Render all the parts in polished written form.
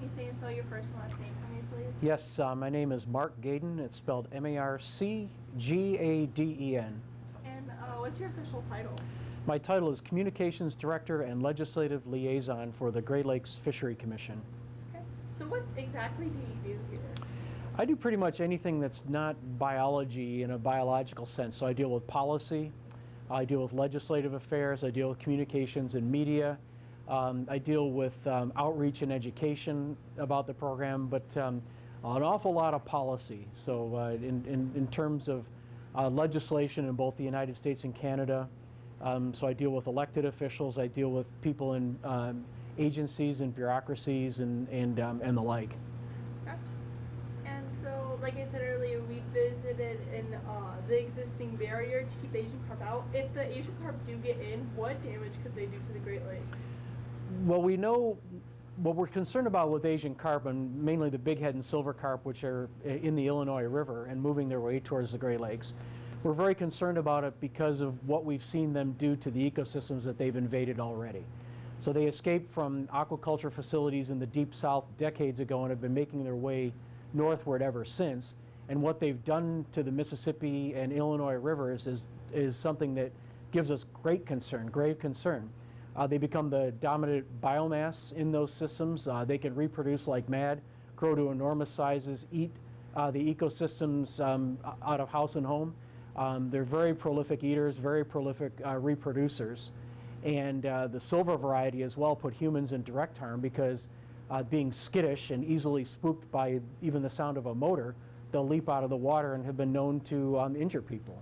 you say and spell your first and last name for me, please? Yes, my name is Mark Gaden. It's spelled Marcgaden. And what's your official title? My title is Communications Director and Legislative Liaison for the Great Lakes Fishery Commission. Okay. So what exactly do you do here? I do pretty much anything that's not biology in a biological sense. So I deal with policy, I deal with legislative affairs, I deal with communications and media, I deal with outreach and education about the program, but an awful lot of policy. So in terms of legislation in both the United States and Canada, so I deal with elected officials, I deal with people in agencies and bureaucracies and the like. Okay. And so, like I said earlier, we visited in the existing barrier to keep the Asian carp out. If the Asian carp do get in, what damage could they do to the Great Lakes? Well, we know what we're concerned about with Asian carp, and mainly the bighead and silver carp, which are in the Illinois River and moving their way towards the Great Lakes. We're very concerned about it because of what we've seen them do to the ecosystems that they've invaded already. So they escaped from aquaculture facilities in the deep south decades ago and have been making their way northward ever since. And what they've done to the Mississippi and Illinois rivers is something that gives us great concern, grave concern. They become the dominant biomass in those systems. They can reproduce like mad, grow to enormous sizes, eat the ecosystems out of house and home. They're very prolific eaters, very prolific reproducers. And the silver variety as well put humans in direct harm because being skittish and easily spooked by even the sound of a motor, they'll leap out of the water and have been known to injure people.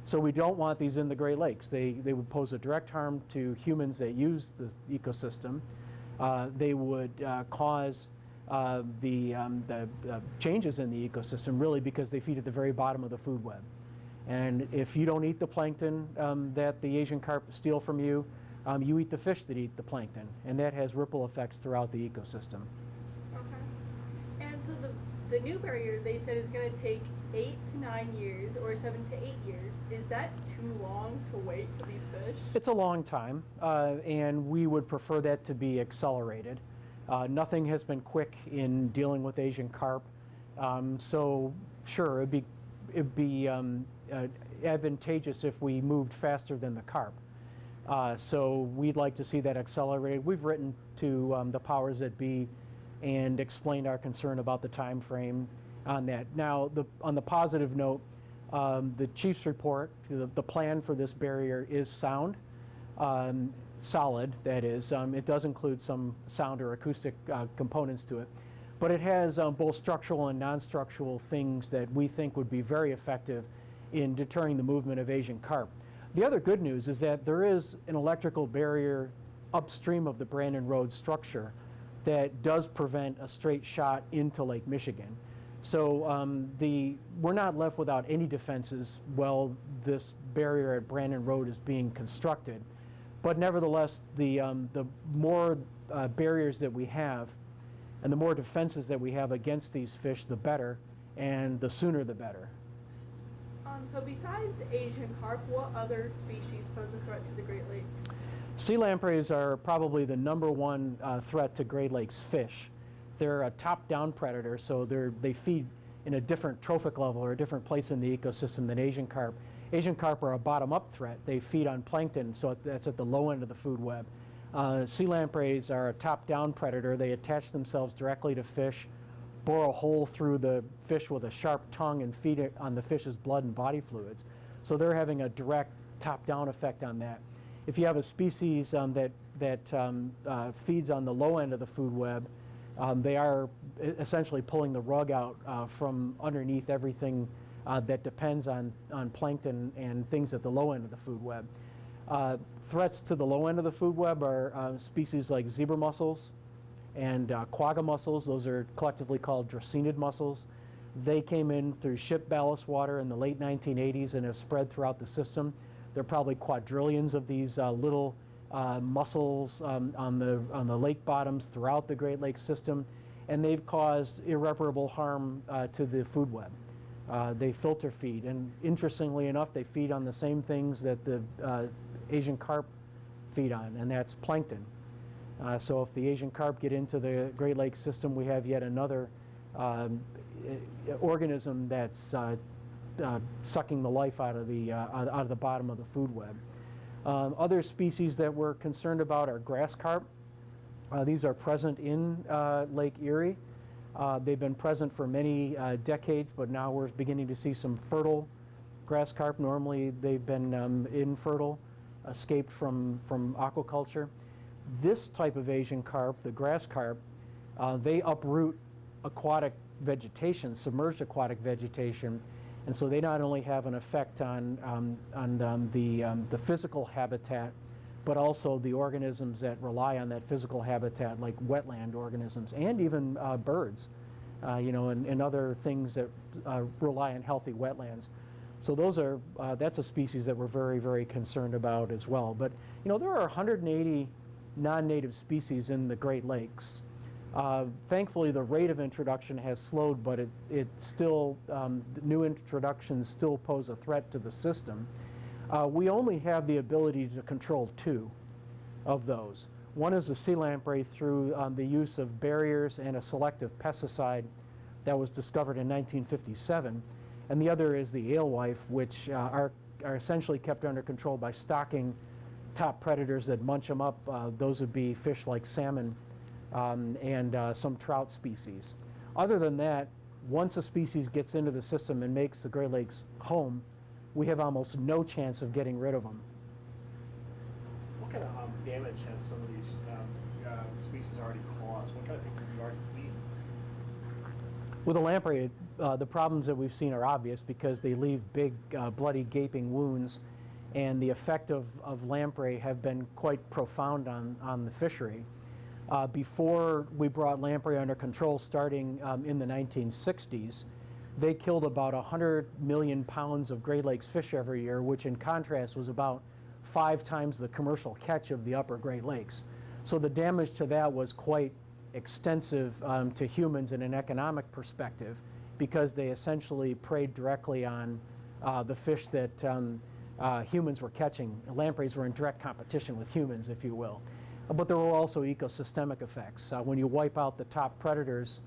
So we don't want these in the Great Lakes. They would pose a direct harm to humans that use the ecosystem. They would cause the changes in the ecosystem really because they feed at the very bottom of the food web. And if you don't eat the plankton that the Asian carp steal from you, you eat the fish that eat the plankton, and that has ripple effects throughout the ecosystem. Okay. And so the new barrier, they said, is going to take 8 to 9 years or 7 to 8 years. Is that too long to wait for these fish? It's a long time, and we would prefer that to be accelerated. Nothing has been quick in dealing with Asian carp, so sure, it'd be advantageous if we moved faster than the carp. So we'd like to see that accelerated. We've written to the powers that be and explained our concern about the time frame on that. Now, on the positive note, the chief's report, the plan for this barrier is sound, solid, that is. It does include some sound or acoustic components to it, but it has both structural and non-structural things that we think would be very effective in deterring the movement of Asian carp. The other good news is that there is an electrical barrier upstream of the Brandon Road structure that does prevent a straight shot into Lake Michigan. So we're not left without any defenses while this barrier at Brandon Road is being constructed. But nevertheless, the more barriers that we have and the more defenses that we have against these fish, the better, and the sooner the better. So besides Asian carp, what other species pose a threat to the Great Lakes? Sea lampreys are probably the #1 threat to Great Lakes fish. They're a top-down predator, so they feed in a different trophic level or a different place in the ecosystem than Asian carp. Asian carp are a bottom-up threat. They feed on plankton, so that's at the low end of the food web. Sea lampreys are a top-down predator. They attach themselves directly to fish, bore a hole through the fish with a sharp tongue and feed it on the fish's blood and body fluids. So they're having a direct top-down effect on that. If you have a species that feeds on the low end of the food web, they are essentially pulling the rug out from underneath everything that depends on plankton and things at the low end of the food web. Threats to the low end of the food web are species like zebra mussels and quagga mussels. Those are collectively called dracaenid mussels. They came in through ship ballast water in the late 1980s and have spread throughout the system. There are probably quadrillions of these little mussels on the lake bottoms throughout the Great Lakes system, and they've caused irreparable harm to the food web. They filter feed, and interestingly enough, they feed on the same things that the Asian carp feed on, and that's plankton. So if the Asian carp get into the Great Lakes system, we have yet another organism that's sucking the life out of the bottom of the food web. Other species that we're concerned about are grass carp. These are present in Lake Erie. They've been present for many decades, but now we're beginning to see some fertile grass carp. Normally they've been infertile, escaped from aquaculture. This type of Asian carp, the grass carp, they uproot aquatic vegetation, submerged aquatic vegetation, and so they not only have an effect on the physical habitat, but also the organisms that rely on that physical habitat, like wetland organisms and even birds, and other things that rely on healthy wetlands. So that's a species that we're very, very concerned about as well. But there are 180 non-native species in the Great Lakes. Thankfully, the rate of introduction has slowed, but it still, new introductions still pose a threat to the system. We only have the ability to control 2 of those. One is the sea lamprey through the use of barriers and a selective pesticide that was discovered in 1957, and the other is the alewife, which are essentially kept under control by stocking top predators that munch them up. Those would be fish like salmon and some trout species. Other than that, once a species gets into the system and makes the Great Lakes home, we have almost no chance of getting rid of them. What kind of damage have some of these species already caused? What kind of things have you already seen? With the lamprey, the problems that we've seen are obvious because they leave big, bloody, gaping wounds, and the effect of lamprey have been quite profound on the fishery. Before we brought lamprey under control, starting in the 1960s, they killed about 100 million pounds of Great Lakes fish every year, which in contrast was about 5 times the commercial catch of the upper Great Lakes. So the damage to that was quite extensive to humans in an economic perspective, because they essentially preyed directly on the fish that humans were catching. Lampreys were in direct competition with humans, if you will. But there were also ecosystemic effects. When you wipe out the top predators,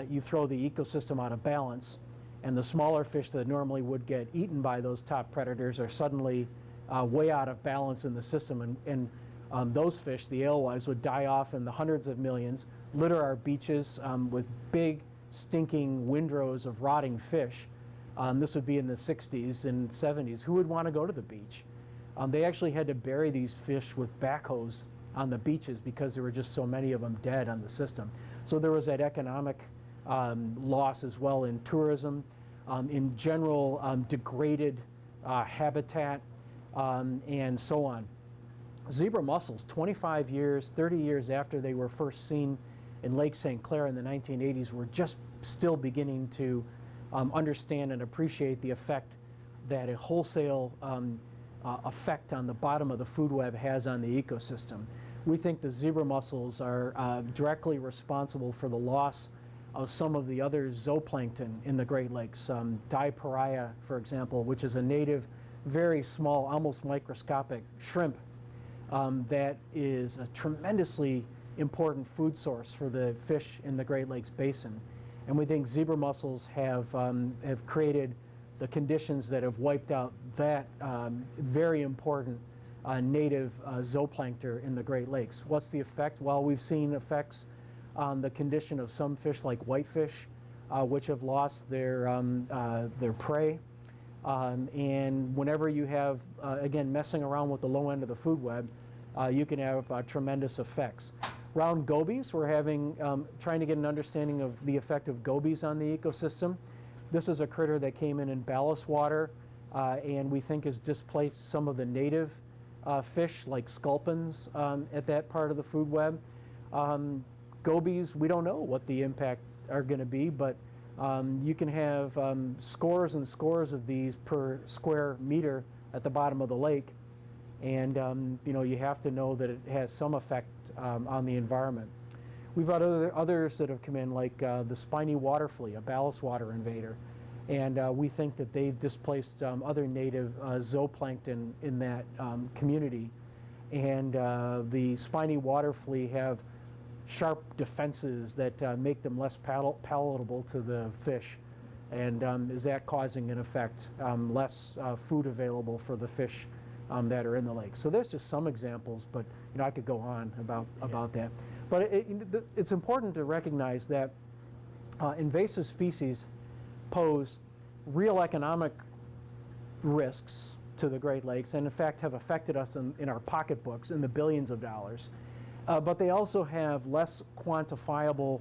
you throw the ecosystem out of balance, and the smaller fish that normally would get eaten by those top predators are suddenly way out of balance in the system, and those fish, the alewives, would die off in the hundreds of millions, litter our beaches with big, stinking windrows of rotting fish. This would be in the 60s and 70s. Who would want to go to the beach? They actually had to bury these fish with backhoes on the beaches because there were just so many of them dead on the system. So there was that economic loss as well in tourism, in general degraded habitat, and so on. Zebra mussels, 25 years, 30 years after they were first seen in Lake St. Clair in the 1980s, were just still beginning to understand and appreciate the effect that a wholesale effect on the bottom of the food web has on the ecosystem. We think the zebra mussels are directly responsible for the loss of some of the other zooplankton in the Great Lakes. Diparia, for example, which is a native, very small, almost microscopic shrimp that is a tremendously important food source for the fish in the Great Lakes Basin. And we think zebra mussels have created the conditions that have wiped out that very important native zooplankton in the Great Lakes. What's the effect? Well, we've seen effects on the condition of some fish like whitefish, which have lost their prey. And whenever you have, again, messing around with the low end of the food web, you can have tremendous effects. Round gobies, we're trying to get an understanding of the effect of gobies on the ecosystem. This is a critter that came in ballast water, and we think has displaced some of the native fish like sculpins at that part of the food web. Gobies, we don't know what the impact are going to be, but you can have scores and scores of these per square meter at the bottom of the lake, and you have to know that it has some effect on the environment. We've had others that have come in, like the spiny water flea, a ballast water invader, and we think that they've displaced other native zooplankton in that community. and the spiny water flea have sharp defenses that make them less palatable to the fish. And is that causing, in effect, less food available for the fish that are in the lake? So there's just some examples, but I could go on about that. But it's important to recognize that invasive species pose real economic risks to the Great Lakes, and in fact have affected us in our pocketbooks in the billions of dollars. But they also have less quantifiable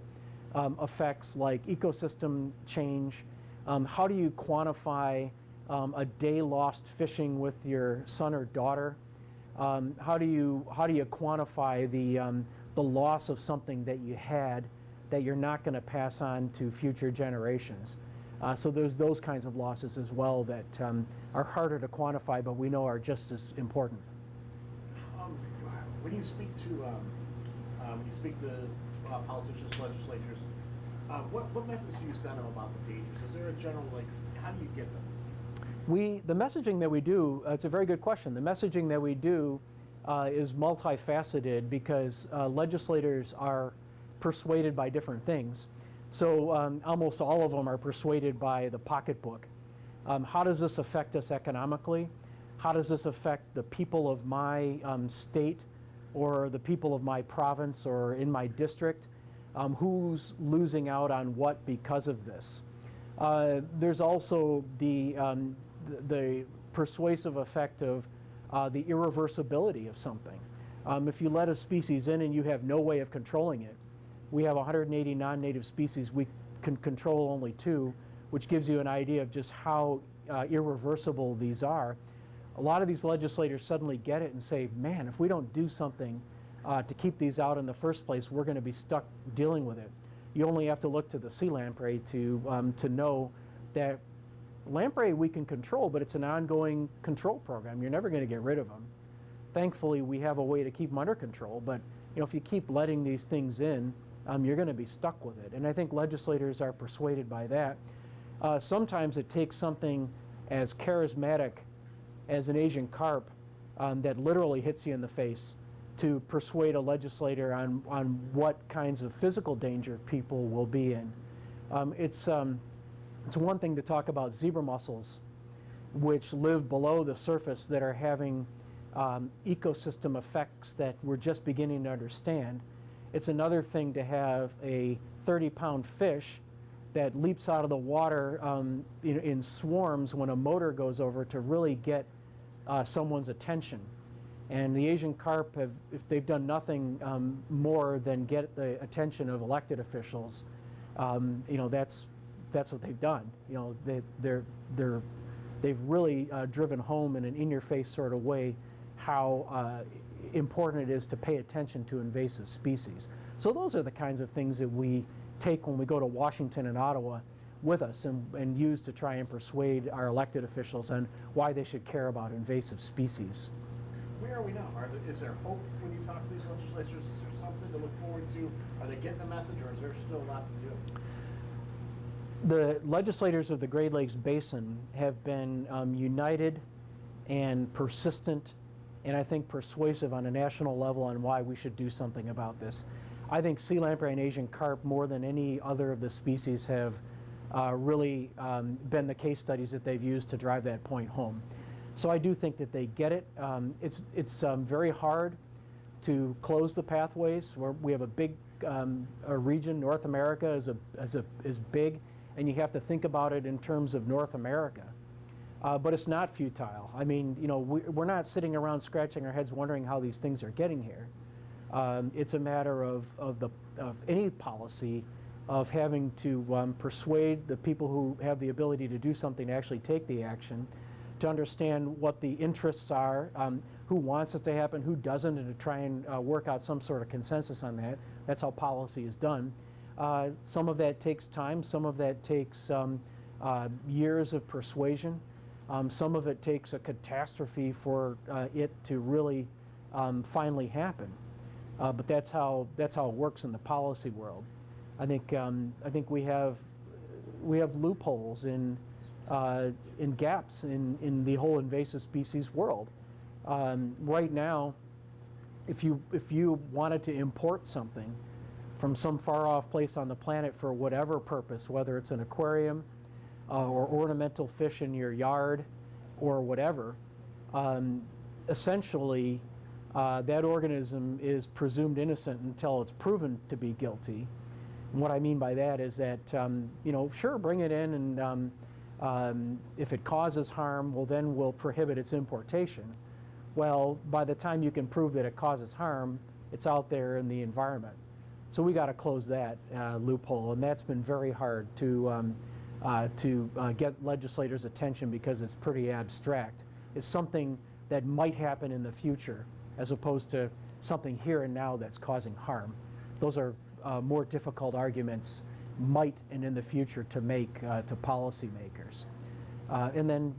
effects like ecosystem change. How do you quantify a day lost fishing with your son or daughter? How do you quantify the loss of something that you had that you're not going to pass on to future generations? So there's those kinds of losses as well that are harder to quantify, but we know are just as important. When you speak to politicians, legislatures, what message do you send them about the dangers? Is there a general, how do you get them? The messaging that we do, it's a very good question. The messaging that we do is multifaceted because legislators are persuaded by different things. So almost all of them are persuaded by the pocketbook. How does this affect us economically? How does this affect the people of my state or the people of my province or in my district? Who's losing out on what because of this? There's also the persuasive effect of the irreversibility of something. If you let a species in and you have no way of controlling it, we have 180 non-native species, we can control only 2, which gives you an idea of just how irreversible these are. A lot of these legislators suddenly get it and say, man, if we don't do something to keep these out in the first place, we're going to be stuck dealing with it. You only have to look to the sea lamprey to know that lamprey we can control, but it's an ongoing control program. You're never going to get rid of them. Thankfully, we have a way to keep them under control, but if you keep letting these things in, you're going to be stuck with it. And I think legislators are persuaded by that. Sometimes it takes something as charismatic as an Asian carp that literally hits you in the face to persuade a legislator on what kinds of physical danger people will be in. It's one thing to talk about zebra mussels, which live below the surface that are having ecosystem effects that we're just beginning to understand. It's another thing to have a 30-pound fish that leaps out of the water in swarms when a motor goes over to really get someone's attention. And the Asian carp if they've done nothing more than get the attention of elected officials, that's what they've done. They've really driven home in an in-your-face sort of way how important it is to pay attention to invasive species. So those are the kinds of things that we take when we go to Washington and Ottawa with us and use to try and persuade our elected officials on why they should care about invasive species. Where are we now? Is there hope when you talk to these legislatures? Is there something to look forward to? Are they getting the message, or is there still a lot to do? The legislators of the Great Lakes Basin have been united and persistent and I think persuasive on a national level on why we should do something about this. I think sea lamprey and Asian carp, more than any other of the species, have really been the case studies that they've used to drive that point home. So I do think that they get it. It's very hard to close the pathways. We have a big region. North America is big, and you have to think about it in terms of North America. But it's not futile. I mean, we're not sitting around scratching our heads wondering how these things are getting here. It's a matter of any policy of having to persuade the people who have the ability to do something to actually take the action, to understand what the interests are, who wants it to happen, who doesn't, and to try and work out some sort of consensus on that. That's how policy is done. Some of that takes time. Some of that takes years of persuasion. Some of it takes a catastrophe for it to really finally happen. But that's how it works in the policy world. I think we have loopholes in gaps in the whole invasive species world. Right now, if you wanted to import something from some far off place on the planet for whatever purpose, whether it's an aquarium or ornamental fish in your yard or whatever, essentially that organism is presumed innocent until it's proven to be guilty. And what I mean by that is that, sure, bring it in, and if it causes harm, well, then we'll prohibit its importation. Well, by the time you can prove that it causes harm, it's out there in the environment. So we got to close that loophole, and that's been very hard to get legislators' attention because it's pretty abstract. It's something that might happen in the future, as opposed to something here and now that's causing harm. Those are more difficult arguments, might and in the future, to make to policymakers. And then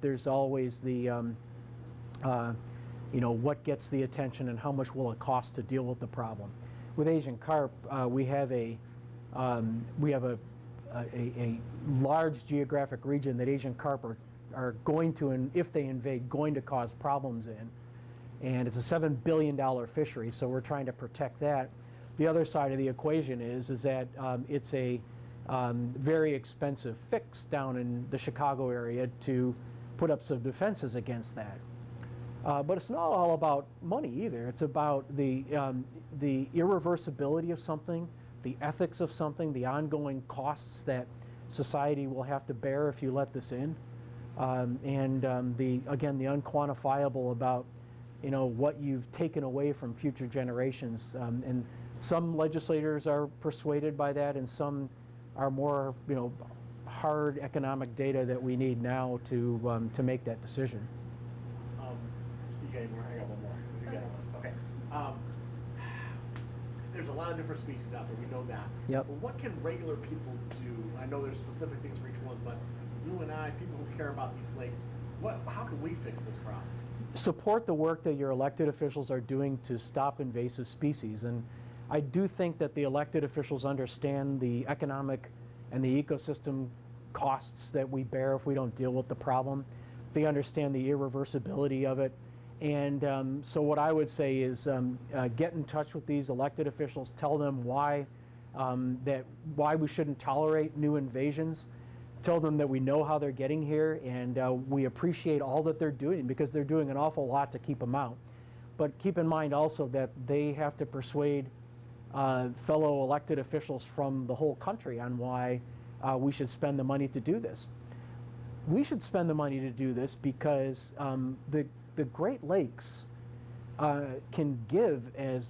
there's always the what gets the attention and how much will it cost to deal with the problem. With Asian carp, we have a large geographic region that Asian carp are going to, and if they invade, going to cause problems in. And it's a $7 billion fishery, so we're trying to protect that. The other side of the equation is that it's a very expensive fix down in the Chicago area to put up some defenses against that. But it's not all about money either. It's about the irreversibility of something, the ethics of something, the ongoing costs that society will have to bear if you let this in, and the unquantifiable about what you've taken away from future generations. And some legislators are persuaded by that, and some are more hard economic data that we need now to make that decision. You got any more? I got one more. You got one. Okay. There's a lot of different species out there. We know that. Yep. But what can regular people do? I know there's specific things for each one, but you and I, people who care about these lakes, how can we fix this problem? Support the work that your elected officials are doing to stop invasive species. And I do think that the elected officials understand the economic and the ecosystem costs that we bear if we don't deal with the problem. They understand the irreversibility of it. And so what I would say is get in touch with these elected officials, tell them why we shouldn't tolerate new invasions, tell them that we know how they're getting here, and we appreciate all that they're doing, because they're doing an awful lot to keep them out. But keep in mind also that they have to persuade fellow elected officials from the whole country on why we should spend the money to do this. We should spend the money to do this because the Great Lakes can give as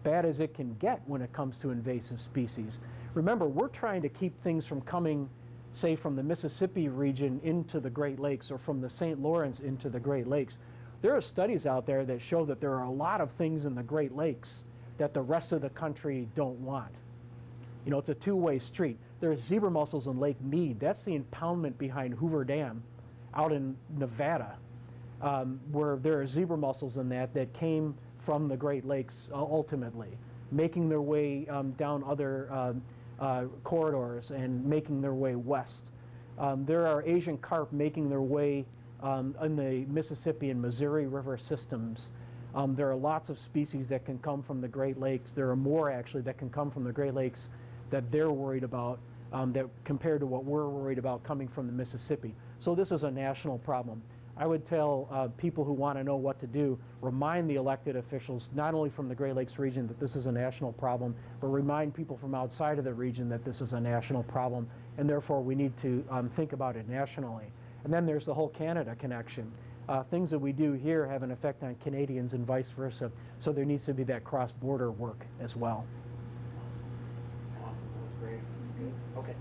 bad as it can get when it comes to invasive species. Remember, we're trying to keep things from coming, say, from the Mississippi region into the Great Lakes, or from the St. Lawrence into the Great Lakes. There are studies out there that show that there are a lot of things in the Great Lakes that the rest of the country don't want. It's a two-way street. There's zebra mussels in Lake Mead. That's the impoundment behind Hoover Dam out in Nevada, where there are zebra mussels in that came from the Great Lakes ultimately, making their way down other corridors and making their way west. There are Asian carp making their way in the Mississippi and Missouri River systems. There are lots of species that can come from the Great Lakes. There are more, actually, that can come from the Great Lakes that they're worried about, that compared to what we're worried about coming from the Mississippi. So this is a national problem. I would tell people who want to know what to do, remind the elected officials, not only from the Great Lakes region, that this is a national problem, but remind people from outside of the region that this is a national problem, and therefore we need to think about it nationally. And then there's the whole Canada connection. Things that we do here have an effect on Canadians and vice versa, so there needs to be that cross-border work as well. Awesome, that was great. Good. Okay.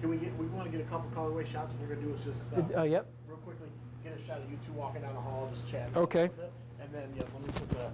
We want to get a couple colorway shots. What we're going to do is just Yep. real quickly get a shot of you two walking down the hall, just chatting. Okay. A little bit. And then let me put the